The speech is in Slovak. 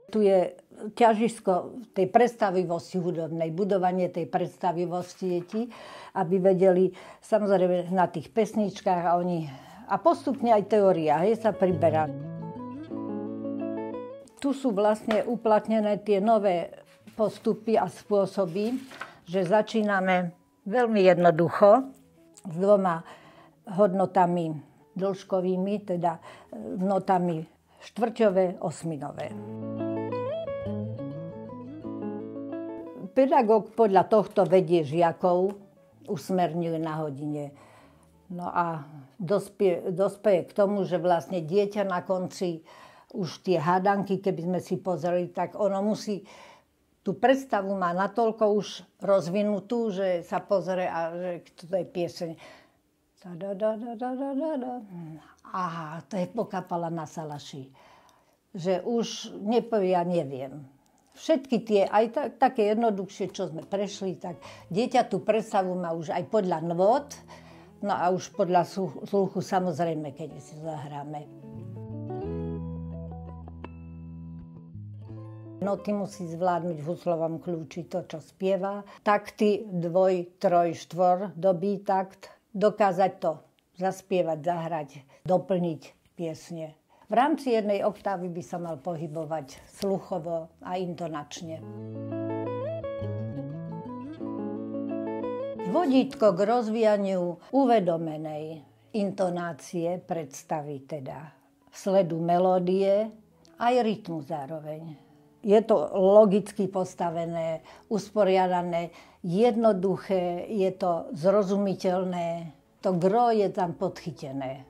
Tu je ťažisko tej predstavivosti hudobnej, budovanie tej predstavivosti detí, aby vedeli samozrejme na tých pesničkách a postupne aj teória, sa priberá. Tu sú vlastne uplatnené tie nové postupy a spôsoby, že začíname veľmi jednoducho s 2 hodnotami dĺžkovými, teda notami štvrťové, osminové. Pedagóg podľa tohto vedie žiakov, usmerňuje na hodine. No a dospeje k tomu, že vlastne dieťa na konci už tie hádanky, keby sme si pozreli, tak ono musí, tú predstavu má natoľko už rozvinutú, že sa pozrie a že to je pieseň. Aha, to je Pokapala na salaši. Že už nepovie, ja neviem. Všetky tie, aj také jednoduchšie, čo sme prešli, tak dieťa tú predstavu má už aj podľa nôt, no a už podľa sluchu samozrejme, keď si zahráme. Noty musí zvládnuť v huslovom kľúči to, čo spieva. Takty 2, 3, 4, dobý takt. Dokázať to zaspievať, zahrať, doplniť piesne. V rámci jednej oktávy by sa mal pohybovať sluchovo a intonačne. Vodítko k rozvíjaniu uvedomenej intonácie predstavy teda sledu melódie aj rytmu zároveň. Je to logicky postavené, usporiadané, jednoduché, je to zrozumiteľné. To gro je tam podchytené.